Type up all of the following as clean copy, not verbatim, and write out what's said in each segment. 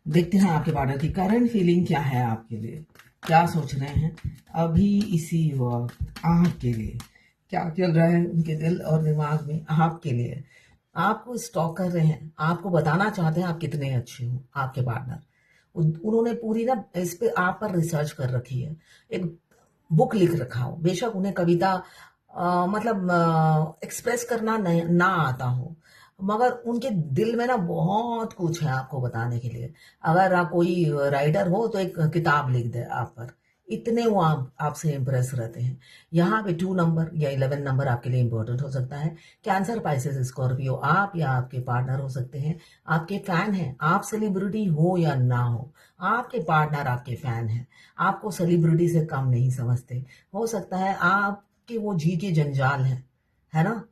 देखते हैं आपके पार्टनर की करंट फीलिंग क्या है आपके लिए, क्या सोच रहे हैं अभी इसी वक्त आपके लिए, क्या चल रहा है उनके दिल और दिमाग में आपके लिए। आपको स्टॉक कर रहे हैं, आपको बताना चाहते हैं आप कितने अच्छे हो। आपके पार्टनर उन्होंने पूरी ना इस पे आप पर रिसर्च कर रखी है, एक बुक लिख रखा हो। बेशक उन्हें कविता मतलब एक्सप्रेस करना ना आता हो, मगर उनके दिल में ना बहुत कुछ है आपको बताने के लिए। अगर आप कोई राइटर हो तो एक किताब लिख दे आप पर, इतने वो आपसे इम्प्रेस रहते हैं। यहाँ पे 2 नंबर या 11 नंबर आपके लिए इंपॉर्टेंट हो सकता है। कैंसर, पाइसेस, स्कॉर्पियो, आप या आपके पार्टनर हो सकते हैं, आपके फैन हैं। आप सेलिब्रिटी हो या ना हो, आपके पार्टनर आपके फैन हैं, आपको सेलिब्रिटी से कम नहीं समझते। हो सकता है आपके वो जी के जंजाल है ना,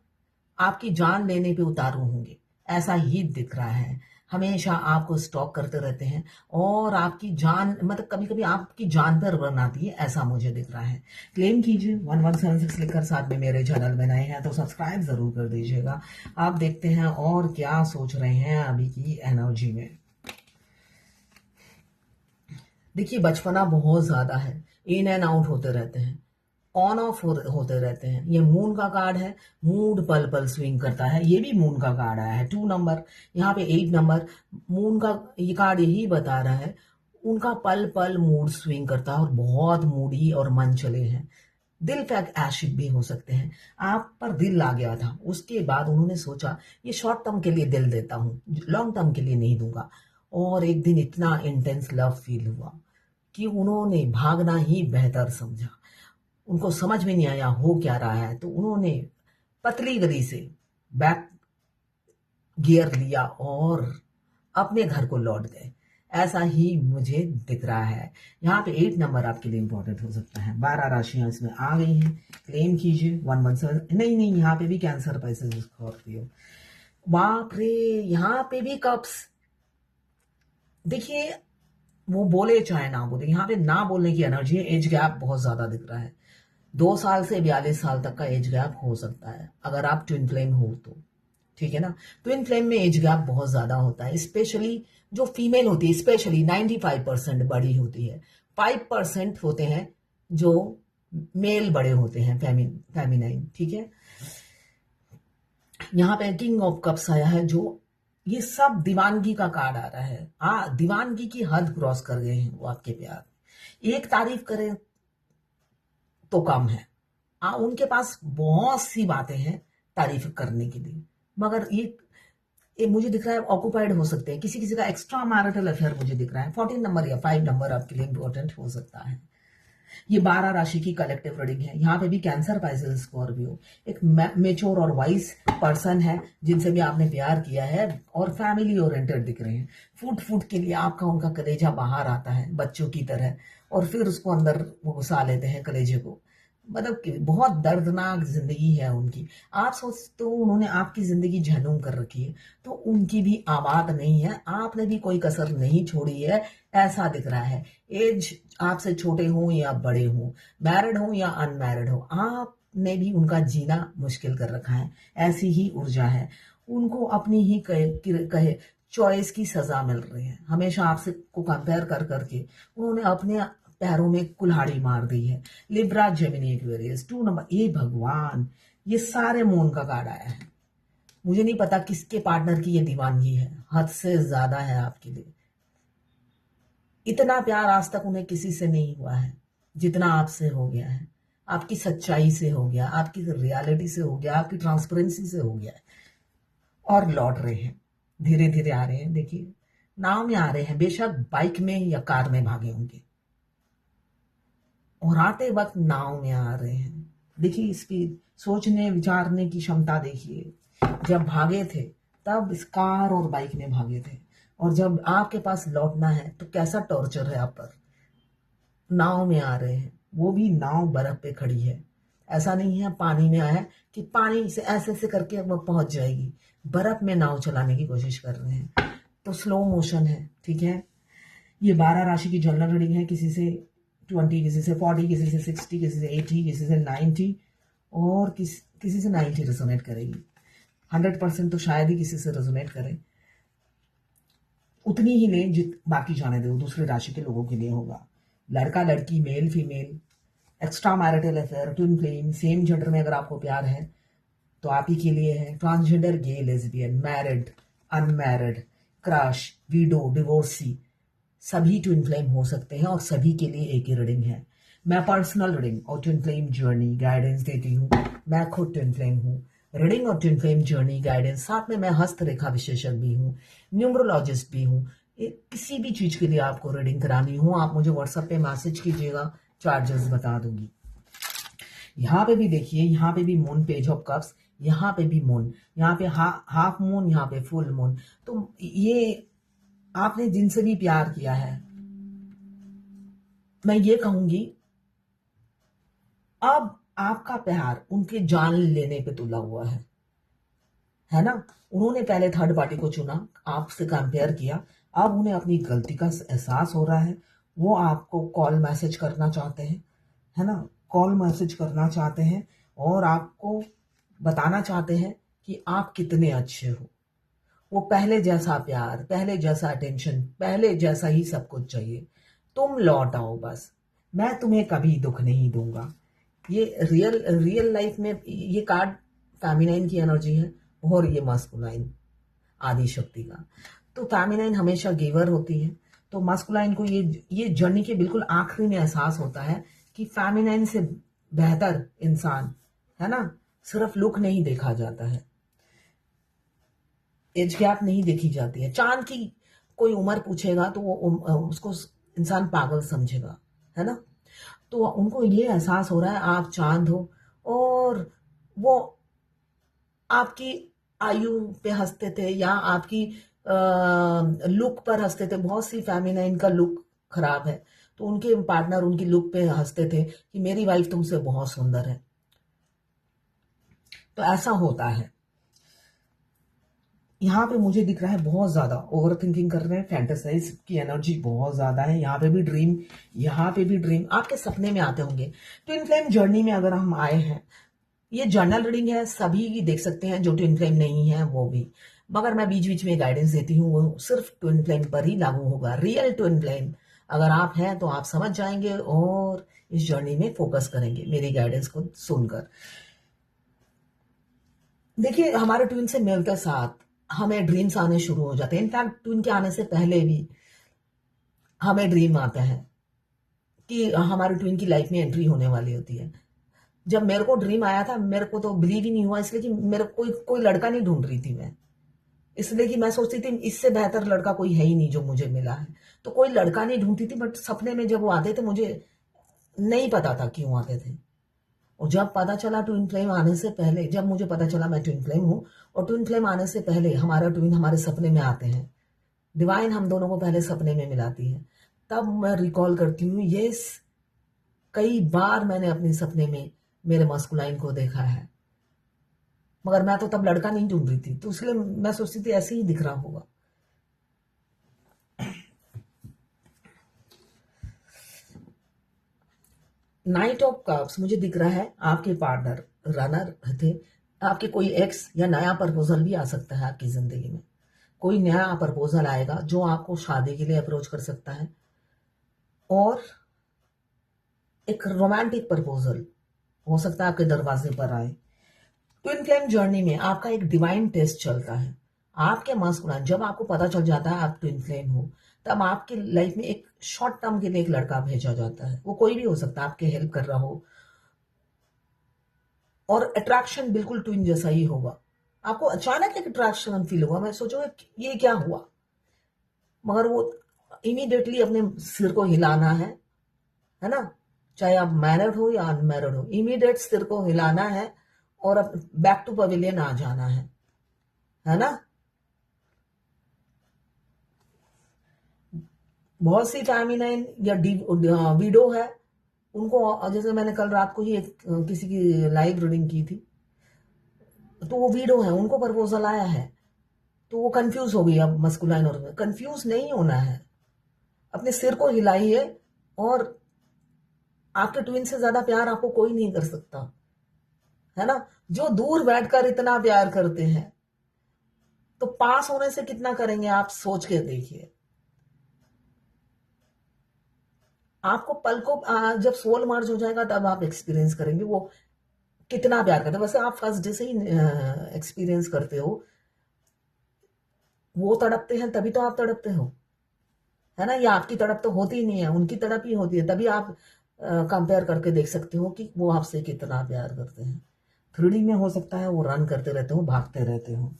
आपकी जान लेने पे उतारू होंगे, ऐसा ही दिख रहा है। हमेशा आपको स्टॉक करते रहते हैं और आपकी जान मतलब कभी कभी आपकी जान पर बनाती है, ऐसा मुझे दिख रहा है। क्लेम कीजिए 1176 लिखकर, साथ में मेरे चैनल में नए हैं तो सब्सक्राइब जरूर कर दीजिएगा। आप देखते हैं और क्या सोच रहे हैं अभी की एनर्जी में। देखिए बचपना बहुत ज्यादा है, इन एंड आउट होते रहते हैं, ऑन ऑफ होते रहते हैं। ये मून का कार्ड है, मूड पल पल स्विंग करता है। ये भी मून का कार्ड आया है 2 नंबर, यहाँ पे 8 नंबर। मून का ये कार्ड यही बता रहा है उनका पल पल मूड स्विंग करता है और बहुत मूडी और मन चले हैं। दिल पे आशिक भी हो सकते हैं, आप पर दिल आ गया था, उसके बाद उन्होंने सोचा ये शॉर्ट टर्म के लिए दिल देता हूँ, लॉन्ग टर्म के लिए नहीं दूंगा। और एक दिन इतना इंटेंस लव फील हुआ कि उन्होंने भागना ही बेहतर समझा। उनको समझ में नहीं आया हो क्या रहा है, तो उन्होंने पतली गली से बैक गियर लिया और अपने घर को लौट गए। ऐसा ही मुझे दिख रहा है। यहाँ पे 8 नंबर आपके लिए इंपॉर्टेंट हो सकता है। 12 राशियां इसमें आ गई हैं, क्लेम कीजिए 117। नहीं, यहाँ पे भी कैंसर, पैसे, स्कॉर्पियो, बाप रे, यहाँ पे भी कप्स। देखिए वो बोले चाहे ना बोले, यहाँ पे ना बोलने की एनर्जी है। एज गैप बहुत ज्यादा दिख रहा है, 2 साल से 42 साल तक का एज गैप हो सकता है अगर आप ट्विन फ्लेम हो तो। ठीक है ना, ट्विन फ्लेम में एज गैप बहुत ज्यादा होता है, स्पेशली जो फीमेल होती है, स्पेशली 95% बड़ी होती है, 5% होते हैं जो मेल बड़े होते हैं, फेमिनाइन। ठीक है, यहाँ पे किंग ऑफ कप्स आया है, जो ये सब दीवानगी का कार्ड आ रहा है। दीवानगी की हद क्रॉस कर गए हैं वो आपके प्यार। एक तारीफ करें तो कम है, उनके पास बहुत सी बातें हैं तारीफ करने के लिए, मगर ये मुझे दिख रहा है ऑक्युपाइड हो सकते हैं, किसी किसी का एक्स्ट्रा मैरिटल अफेयर मुझे दिख रहा है। 14 नंबर या 5 नंबर आपके लिए इंपॉर्टेंट हो सकता है। ये 12 राशि की कलेक्टिव रीडिंग है। यहाँ पे भी कैंसर, पाइसेस, स्कॉर्पियो, एक मेच्योर और वाइज पर्सन है जिनसे भी आपने प्यार किया है और फैमिली ओरिएंटेड दिख रहे हैं। फूट फूट के लिए आपका उनका कलेजा बाहर आता है बच्चों की तरह, और फिर उसको अंदर वो घुसा लेते हैं कलेजे को। मतलब कि बहुत दर्दनाक जिंदगी है उनकी। आप सोचते हो उन्होंने आपकी जिंदगी झनूम कर रखी है, तो उनकी भी आबाद नहीं है, आपने भी कोई कसर नहीं छोड़ी है, ऐसा दिख रहा है। एज आपसे छोटे हो या बड़े हो, मैरिड हो या अनमैरिड हो, आपने भी उनका जीना मुश्किल कर रखा है, ऐसी ही ऊर्जा है। उनको अपनी ही कहे चॉइस की सजा मिल रही है। हमेशा आपसे को कंपेयर कर करके उन्होंने अपने पैरों में कुल्हाड़ी मार दी है। लिब्रा, जेमिनी, एक्वेरियस, 2 नंबर, ये भगवान, ये सारे मून का कार्ड आया है। मुझे नहीं पता किसके पार्टनर की ये दीवानगी है, हद से ज्यादा है आपके लिए। इतना प्यार आज तक उन्हें किसी से नहीं हुआ है जितना आपसे हो गया है। आपकी सच्चाई से हो गया, आपकी रियलिटी से हो गया, आपकी ट्रांसपेरेंसी से हो गया है। और लौट रहे हैं, धीरे धीरे आ रहे हैं। देखिए नाव में आ रहे हैं, बेशक बाइक में या कार में भागे होंगे, और आते वक्त नाव में आ रहे हैं। देखिए इसकी सोचने विचारने की क्षमता देखिए। जब भागे थे तब इस कार और बाइक में भागे थे, और जब आपके पास लौटना है तो कैसा टॉर्चर है आप पर। नाव में आ रहे हैं, वो भी नाव बर्फ पे खड़ी है। ऐसा नहीं है पानी में आया है कि पानी से ऐसे ऐसे करके वो पहुंच जाएगी, बर्फ में नाव चलाने की कोशिश कर रहे हैं, तो स्लो मोशन है। ठीक है, ये 12 राशि की जनरल रीडिंग है। किसी से 20, किसी से 40, किसी से 60, किसी से 80, किसी से 90, और किसी से 90 रेजोनेट करेगी। 100% तो शायद ही किसी से रेजोनेट करे। उतनी ही लें जित बाकी जाने दो, दूसरे राशि के लोगों के लिए होगा। लड़का लड़की, male female, extra marital affair, twin flame, same gender में अगर आपको प्यार है तो आप ही के लिए है। Transgender, gay, lesbian, married, unmarried, crush, widow, divorcee, सभी ट्विन फ्लेम हो सकते हैं और सभी के लिए एक ही रीडिंग है। मैं पर्सनल रीडिंग और ट्विन फ्लेम जर्नी गाइडेंस देती हूँ। मैं खुद ट्विन फ्लेम हूँ। रीडिंग और ट्विन फ्लेम जर्नी गाइडेंस, साथ में मैं हस्तरेखा विशेषज्ञ भी हूँ, न्यूमरोलॉजिस्ट भी हूँ। किसी भी चीज के लिए आपको रीडिंग करानी हो, आप मुझे व्हाट्सएप पे मैसेज कीजिएगा, चार्जेस बता दूंगी। यहाँ पे भी देखिए, यहाँ पे भी मून, पेज ऑफ कप्स, यहाँ पे भी मून, यहाँ पे हाफ मून, यहाँ पे फुल मून। तो ये आपने जिनसे भी प्यार किया है, मैं ये कहूंगी अब आपका प्यार उनके जान लेने पे तुला हुआ है ना। उन्होंने पहले थर्ड पार्टी को चुना, आपसे कंपेयर किया, अब उन्हें अपनी गलती का एहसास हो रहा है। वो आपको कॉल मैसेज करना चाहते हैं, है ना, कॉल मैसेज करना चाहते हैं और आपको बताना चाहते हैं कि आप कितने अच्छे हो। वो पहले जैसा प्यार, पहले जैसा अटेंशन, पहले जैसा ही सब कुछ चाहिए। तुम लौट आओ बस, मैं तुम्हें कभी दुख नहीं दूंगा। ये रियल लाइफ में ये कार्ड फेमिनाइन की एनर्जी है और ये मास्कुलाइन आदि शक्ति का। तो फेमिनाइन हमेशा गिवर होती है, तो मास्कुलाइन को ये जर्नी के बिल्कुल आखिरी में एहसास होता है कि फेमिनाइन से बेहतर इंसान, है ना, सिर्फ लुक नहीं देखा जाता है, एज गैप नहीं देखी जाती है। चांद की कोई उम्र पूछेगा तो वो उसको इंसान पागल समझेगा, है ना। तो उनको ये एहसास हो रहा है आप चांद हो और वो आपकी आयु पे हंसते थे या आपकी लुक पर हंसते थे। बहुत सी फेमिनाइन का लुक खराब है तो उनके पार्टनर उनकी लुक पे हंसते थे कि मेरी वाइफ तुमसे बहुत सुंदर है। तो ऐसा होता है। यहाँ पे मुझे दिख रहा है बहुत ज्यादा ओवर थिंकिंग कर रहे हैं, फैंटेसाइज की एनर्जी बहुत ज्यादा है। यहाँ पे भी ड्रीम, यहाँ पे भी ड्रीम आपके सपने में आते होंगे। ट्विन फ्लेम जर्नी में अगर हम आए हैं, ये जर्नल रीडिंग है, सभी देख सकते हैं, जो ट्विन फ्लेम नहीं है वो भी, मगर मैं बीच बीच में गाइडेंस देती हूँ, वो सिर्फ ट्विन फ्लेम पर ही लागू होगा। रियल ट्विन फ्लेम अगर आप हैं तो आप समझ जाएंगे और इस जर्नी में फोकस करेंगे मेरी गाइडेंस को सुनकर। देखिए, हमारे ट्विन से मिलते साथ हमें ड्रीम्स आने शुरू हो जाते हैं। इनफैक्ट ट्विन के आने से पहले भी हमें ड्रीम आता है कि हमारे ट्विन की लाइफ में एंट्री होने वाली होती है। जब मेरे को ड्रीम आया था, मेरे को तो बिलीव ही नहीं हुआ, इसलिए कि मेरे कोई लड़का नहीं ढूंढ रही थी मैं, इसलिए कि मैं सोचती थी इससे बेहतर लड़का कोई है ही नहीं जो मुझे मिला है। तो कोई लड़का नहीं ढूंढती थी, बट सपने में जब वो आते थे मुझे नहीं पता था क्यों आते थे। और जब पता चला ट्विन फ्लेम आने से पहले, जब मुझे पता चला मैं ट्विन फ्लेम हूँ और ट्विन फ्लेम आने से पहले हमारा ट्विन हमारे सपने में आते हैं, डिवाइन हम दोनों को पहले सपने में मिलाती है, तब मैं रिकॉल करती हूँ यस, कई बार मैंने अपने सपने में मेरे मस्कुलाइन को देखा है, मगर मैं तो तब लड़का नहीं ढूंढ रही थी, तो इसलिए मैं सोचती थी ऐसे ही दिख रहा होगा। नाइट ऑफ कप्स मुझे दिख रहा है आपके पार्टनर रनर थे, आपके कोई एक्स या नया प्रपोजल भी आ सकता है आपकी जिंदगी में। कोई नया प्रपोजल आएगा जो आपको शादी के लिए अप्रोच कर सकता है और एक रोमांटिक प्रपोजल हो सकता है आपके दरवाजे पर आए। ट्विन फ्लेम जर्नी में आपका एक डिवाइन टेस्ट चलता है। आपके मास्कुलाइन, जब आपको पता चल जाता है आप ट्विन फ्लेम हो, तब आपकी लाइफ में एक शॉर्ट टर्म के लिए एक लड़का भेजा जाता है। वो कोई भी हो सकता है, आपके हेल्प कर रहा हो, और अट्रैक्शन बिल्कुल ट्विन जैसा ही होगा। आपको अचानक एक अट्रैक्शन फील होगा, मैं सोचूंगा ये क्या हुआ, मगर वो इमीडिएटली अपने सिर को हिलाना है ना, चाहे आप मैरिड हो या अनमैरिड हो, इमीडिएट सिर को हिलाना है और अब बैक टू पवेलियन आ जाना है ना। बहुत सी फेमिनाइन या विडो है, उनको जैसे मैंने कल रात को ही किसी की लाइव रीडिंग की थी, तो वो विडो है, उनको प्रपोजल आया है, तो वो कंफ्यूज हो गई। अब मस्कुलाइन और कंफ्यूज नहीं होना है, अपने सिर को हिलाइए और आपके ट्विन से ज्यादा प्यार आपको कोई नहीं कर सकता, है ना। जो दूर बैठकर इतना प्यार करते हैं तो पास होने से कितना करेंगे आप सोच के देखिए। आपको पल को जब सोल मर्ज हो जाएगा तब आप एक्सपीरियंस करेंगे वो कितना प्यार करते हैं। वैसे आप फर्स्ट डे से ही एक्सपीरियंस करते हो, वो तड़पते हैं तभी तो आप तड़पते हो, है ना। ये आपकी तड़प तो होती ही नहीं है, उनकी तड़प ही होती है। तभी आप कंपेयर करके देख सकते हो कि वो आपसे कितना प्यार करते हैं। 3D में हो सकता है वो रन करते रहते हो, भागते रहते हो,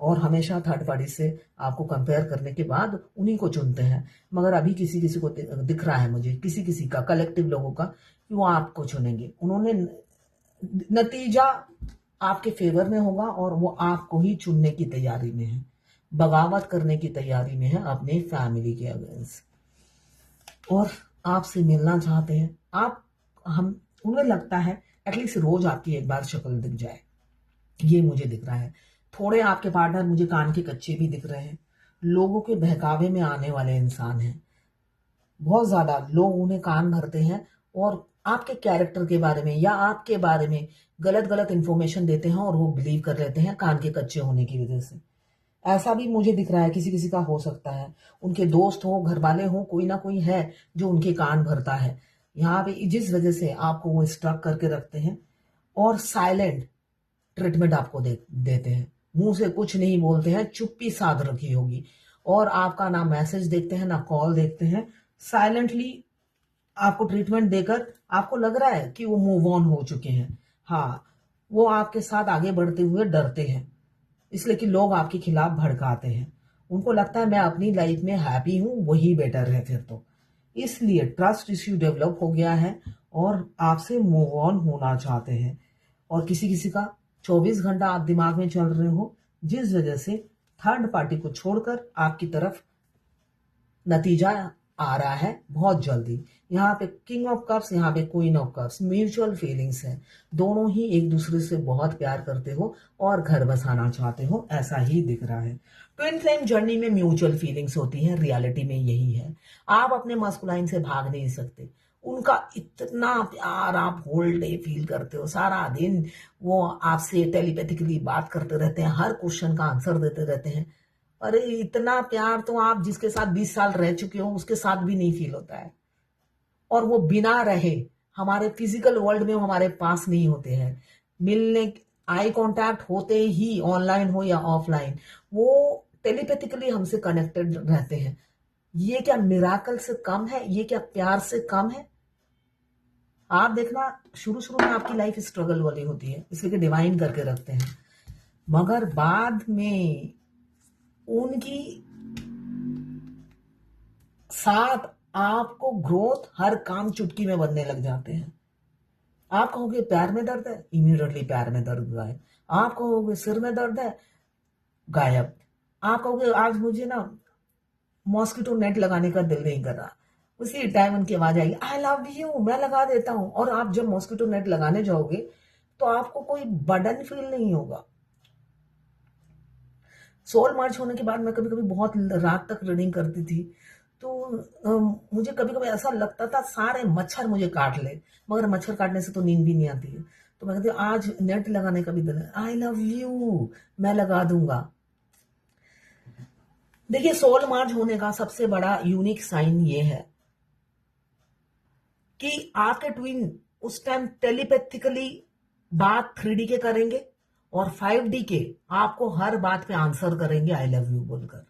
और हमेशा थर्ड पार्टी से आपको कंपेयर करने के बाद उन्हीं को चुनते हैं। मगर अभी किसी किसी को दिख रहा है, मुझे किसी किसी का, कलेक्टिव लोगों का, कि वो आपको चुनेंगे। उन्होंने नतीजा आपके फेवर में होगा और वो आपको ही चुनने की तैयारी में है, बगावत करने की तैयारी में है अपने फैमिली के अगेंस्ट, और आपसे मिलना चाहते हैं। आप हम उन्हें लगता है एटलीस्ट रोज आपकी एक बार शक्ल दिख जाए। ये मुझे दिख रहा है। थोड़े आपके पार्टनर मुझे कान के कच्चे भी दिख रहे हैं, लोगों के बहकावे में आने वाले इंसान हैं। बहुत ज्यादा लोग उन्हें कान भरते हैं और आपके कैरेक्टर के बारे में या आपके बारे में गलत गलत इंफॉर्मेशन देते हैं, और वो बिलीव कर लेते हैं कान के कच्चे होने की वजह से। ऐसा भी मुझे दिख रहा है, किसी किसी का हो सकता है, उनके दोस्त हो, घर वाले हो, कोई ना कोई है जो उनके कान भरता है यहाँ पे, जिस वजह से आपको वो स्ट्रक करके रखते हैं और साइलेंट ट्रीटमेंट आपको देते हैं। मुंह से कुछ नहीं बोलते हैं, चुप्पी साध रखी होगी, और आपका ना मैसेज देखते हैं ना कॉल देखते हैं। साइलेंटली आपको ट्रीटमेंट देकर आपको लग रहा है कि वो मूव ऑन हो चुके हैं। हाँ, वो आपके साथ आगे बढ़ते हुए डरते हैं, इसलिए कि लोग आपके खिलाफ भड़काते हैं। उनको लगता है मैं अपनी लाइफ में हैप्पी हूं, वही बेटर है फिर तो। इसलिए ट्रस्ट इश्यू डेवलप हो गया है और आपसे मूव ऑन होना चाहते हैं। और किसी किसी का 24 घंटा आप दिमाग में चल रहे हो, जिस वजह से थर्ड पार्टी को छोड़कर आपकी तरफ नतीजा आ रहा है बहुत जल्दी। यहाँ पे किंग ऑफ कप्स, यहाँ पे queen of cups, mutual feelings है। दोनों ही एक दूसरे से बहुत प्यार करते हो और घर बसाना चाहते हो, ऐसा ही दिख रहा है। ट्विन फ्लेम जर्नी में म्यूचुअल फीलिंग्स होती है, रियलिटी में यही है। आप अपने मस्कुलाइन से भाग नहीं सकते, उनका इतना प्यार आप होल डे फील करते हो, सारा दिन वो आपसे टेलीपैथिकली बात करते रहते हैं, हर क्वेश्चन का आंसर देते रहते हैं। अरे इतना प्यार तो आप जिसके साथ 20 साल रह चुके हो उसके साथ भी नहीं फील होता है। और वो बिना रहे हमारे फिजिकल वर्ल्ड में हमारे पास नहीं होते हैं। मिलने, आई कांटेक्ट होते ही, ऑनलाइन हो या ऑफलाइन, वो टेलीपैथिकली हमसे कनेक्टेड रहते हैं। ये क्या मिराकल से कम है? ये क्या प्यार से कम है? आप देखना, शुरू शुरू में आपकी लाइफ स्ट्रगल वाली होती है, इसलिए कि डिवाइन करके रखते हैं, मगर बाद में उनकी साथ आपको ग्रोथ, हर काम चुटकी में बनने लग जाते हैं। आप कहोगे पैर में दर्द है, इमीडिएटली पैर में दर्द गायब। आप कहोगे सिर में दर्द है, गायब। आप कहोगे आज मुझे ना मॉस्किटो नेट लगाने का दिल नहीं कर रहा, उसी टाइम उनकी आवाज आएगी, आई लव यू, मैं लगा देता हूं। और आप जब मॉस्किटो नेट लगाने जाओगे तो आपको कोई बर्डन फील नहीं होगा। सोल मर्ज होने के बाद मैं कभी कभी बहुत रात तक रीडिंग करती थी, तो मुझे कभी कभी ऐसा लगता था सारे मच्छर मुझे काट ले, मगर मच्छर काटने से तो नींद भी नहीं आती है। तो मैं कहती आज नेट लगाने का भी दिन है, आई लव यू, मैं लगा दूंगा। देखिए, सोल मर्ज होने का सबसे बड़ा यूनिक साइन ये है कि आपके ट्विन उस टाइम टेलीपैथिकली बात 3D के करेंगे और 5D के आपको हर बात पे आंसर करेंगे आई लव यू बोलकर।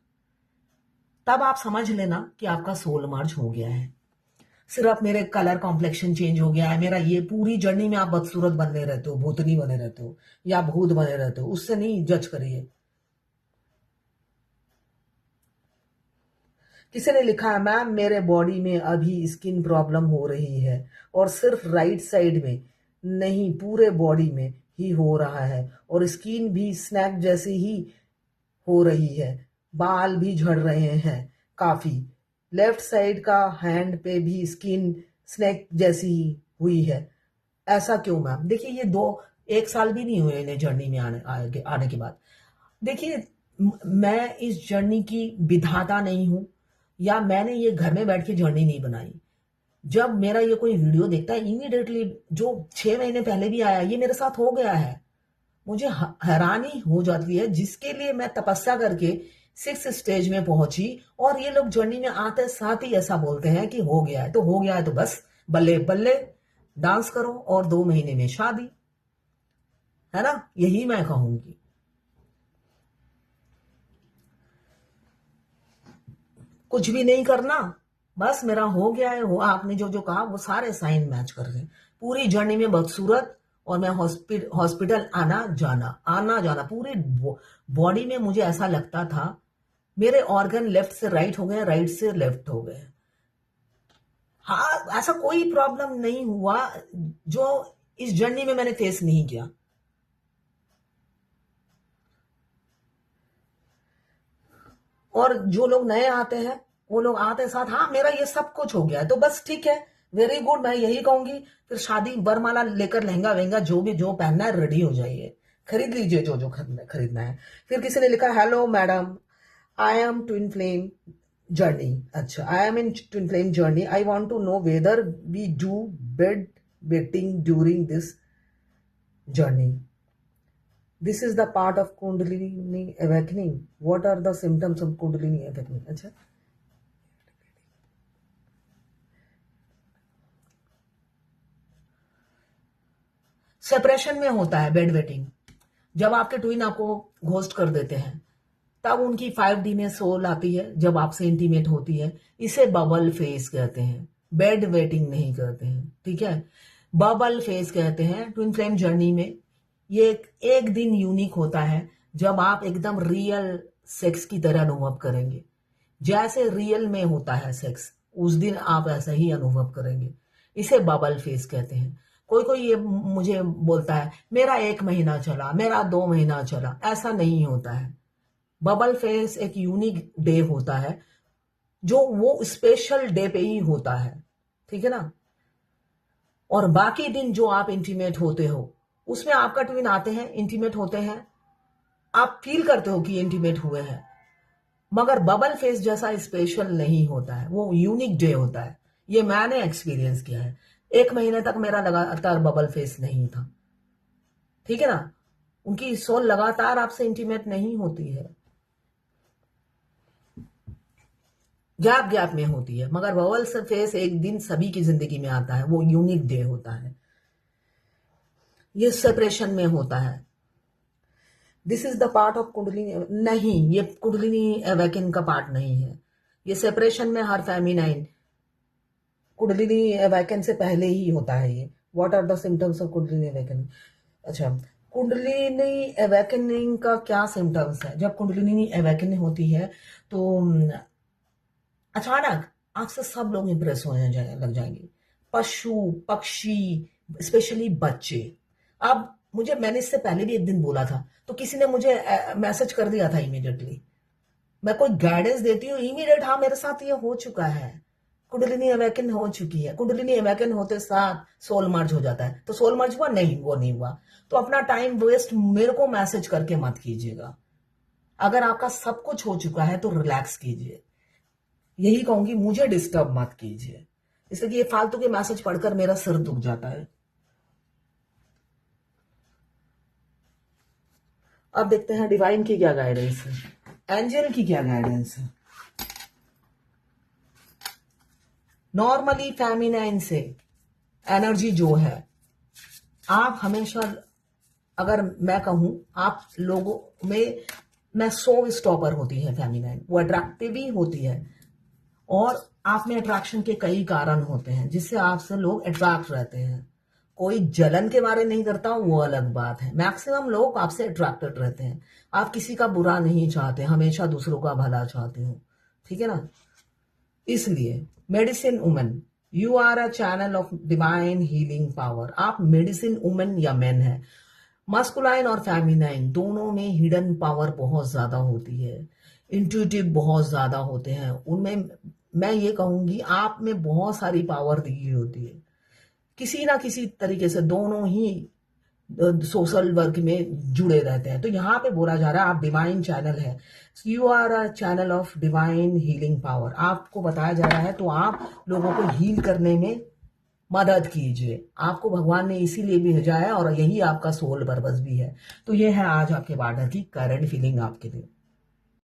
तब आप समझ लेना कि आपका सोल मर्ज हो गया है। सिर्फ मेरे कलर कॉम्प्लेक्शन चेंज हो गया है, मेरा ये पूरी जर्नी में आप बदसूरत बने रहते हो, भूतनी बने रहते हो या भूत बने रहते हो, उससे नहीं जज करिए। किसी ने लिखा है मैम मेरे बॉडी में अभी स्किन प्रॉब्लम हो रही है, और सिर्फ राइट साइड में नहीं, पूरे बॉडी में ही हो रहा है, और स्किन भी स्नैक जैसी ही हो रही है, बाल भी झड़ रहे हैं काफी, लेफ्ट साइड का हैंड पे भी स्किन स्नैक जैसी ही हुई है। ऐसा क्यों मैम? देखिए, ये 1 साल भी नहीं हुए इन्हें जर्नी में आने के बाद। देखिए, मैं इस जर्नी की विधाता नहीं हूं, या मैंने ये घर में बैठ के जर्नी नहीं बनाई। जब मेरा ये कोई वीडियो देखता है, इमीडिएटली जो 6 महीने पहले भी आया, ये मेरे साथ हो गया है, मुझे हैरानी हो जाती है, जिसके लिए मैं तपस्या करके 6 स्टेज में पहुंची, और ये लोग जर्नी में आते साथ ही ऐसा बोलते हैं कि हो गया है तो हो गया है, तो बस बल्ले बल्ले डांस करो और 2 महीने में शादी, है ना? यही मैं कहूंगी। कुछ भी नहीं करना, बस मेरा हो गया है, हो आपने जो जो कहा वो सारे साइन मैच कर रहे हैं। पूरी जर्नी में बदसूरत, और मैं हॉस्पिटल आना जाना पूरी बॉडी में मुझे ऐसा लगता था मेरे ऑर्गन लेफ्ट से राइट हो गए, राइट से लेफ्ट हो गए। हाँ, ऐसा कोई प्रॉब्लम नहीं हुआ जो इस जर्नी में मैंने फेस नहीं किया। और जो लोग नए आते हैं वो लोग आते साथ, हाँ मेरा ये सब कुछ हो गया है तो बस ठीक है, वेरी गुड, मैं यही कहूंगी। फिर शादी बरमाला लेकर लहंगा वहंगा जो भी जो पहनना है रेडी हो जाइए, खरीद लीजिए जो जो खरीदना है। फिर किसी ने लिखा, hello madam, I am twin flame journey. अच्छा, I am in twin flame journey, I want to know whether we do bed waiting during this journey. This is the part of Kundalini awakening. What are the symptoms of Kundalini awakening? अच्छा, separation में होता है bed wetting. जब आपके twin आपको ghost कर देते हैं तब उनकी 5D में सोल आती है, जब आपसे इंटीमेट होती है। इसे बबल फेस कहते हैं, बेड वेटिंग नहीं कहते हैं, ठीक है? बबल फेस कहते हैं। ट्विन फ्लेम जर्नी में ये एक दिन यूनिक होता है जब आप एकदम रियल सेक्स की तरह अनुभव करेंगे। जैसे रियल में होता है सेक्स, उस दिन आप ऐसा ही अनुभव करेंगे। इसे बबल फेस कहते हैं। कोई कोई ये मुझे बोलता है मेरा 1 महीना चला, मेरा 2 महीना चला, ऐसा नहीं होता है। बबल फेस एक यूनिक डे होता है जो वो स्पेशल डे पे ही होता है, ठीक है ना? और बाकी दिन जो आप इंटीमेट होते हो उसमें आपका ट्विन आते हैं, इंटीमेट होते हैं, आप फील करते हो कि इंटीमेट हुए हैं, मगर बबल फेस जैसा स्पेशल नहीं होता है, वो यूनिक डे होता है। ये मैंने एक्सपीरियंस किया है। 1 महीने तक मेरा लगातार बबल फेस नहीं था, ठीक है ना? उनकी सोल लगातार आपसे इंटीमेट नहीं होती है, गैप गैप में होती है, मगर बबल फेस एक दिन सभी की जिंदगी में आता है, वो यूनिक डे होता है। ये सेपरेशन में होता है। This is the part of kundalini नहीं, ये कुंडलिनी अवेकन का पार्ट नहीं है। ये सेपरेशन में हर फेमिनाइन कुंडलिनी अवेकन से पहले ही होता है। ये what are the symptoms of kundalini awaken. अच्छा, कुंडलिनी अवेकनिंग का क्या सिम्टम्स है? जब कुंडलिनी अवेकनिंग होती है तो अचानक आपसे सब लोग इंप्रेस होने लग जाएंगे, पशु पक्षी, स्पेशली बच्चे। अब मैंने इससे पहले भी एक दिन बोला था तो किसी ने मुझे मैसेज कर दिया था इमीडिएटली। मैं कोई गाइडेंस देती हूँ इमीडिएट, हाँ मेरे साथ ये हो चुका है, कुंडलिनी अवेकन हो चुकी है। कुंडलिनी अवेकन होते साथ सोल मर्ज हो जाता है। तो सोल मर्ज हुआ? नहीं, वो नहीं हुआ। तो अपना टाइम वेस्ट मेरे को मैसेज करके मत कीजिएगा। अगर आपका सब कुछ हो चुका है तो रिलैक्स कीजिए, यही कहूंगी, मुझे डिस्टर्ब मत कीजिए, इसलिए ये फालतू के मैसेज पढ़कर मेरा सिर दुख जाता है। अब देखते हैं डिवाइन की क्या गाइडेंस है, एंजल की क्या गाइडेंस है। नॉर्मली फेमिनाइन से एनर्जी जो है, आप हमेशा, अगर मैं कहूं आप लोगों में, मैं शो स्टॉपर होती है फेमिनाइन, वो अट्रैक्टिव ही होती है। और आप में अट्रैक्शन के कई कारण होते हैं जिससे आपसे लोग अट्रैक्ट रहते हैं। कोई जलन के बारे नहीं करता, वो अलग बात है। मैक्सिमम लोग आपसे अट्रैक्टेड रहते हैं। आप किसी का बुरा नहीं चाहते, हमेशा दूसरों का भला चाहते हो, ठीक है ना? इसलिए medicine woman, you are a channel of divine healing power. आप मेडिसिन वुमन या मैन है, मस्कुलाइन और फेमिनाइन दोनों में हिडन पावर बहुत ज्यादा होती है, इंट्यूटिव बहुत ज्यादा होते हैं उनमें। मैं ये कहूंगी आप में बहुत सारी पावर दी होती है, किसी ना किसी तरीके से दोनों ही सोशल वर्क में जुड़े रहते हैं। तो यहाँ पे बोला जा रहा है आप डिवाइन चैनल है, you are a channel of divine healing power. आपको बताया जा रहा है तो आप लोगों को हील करने में मदद कीजिए। आपको भगवान ने इसीलिए भी भेजा है और यही आपका सोल पर्पस भी है। तो ये है आज आपके पार्टनर की करंट फीलिंग आपके लिए।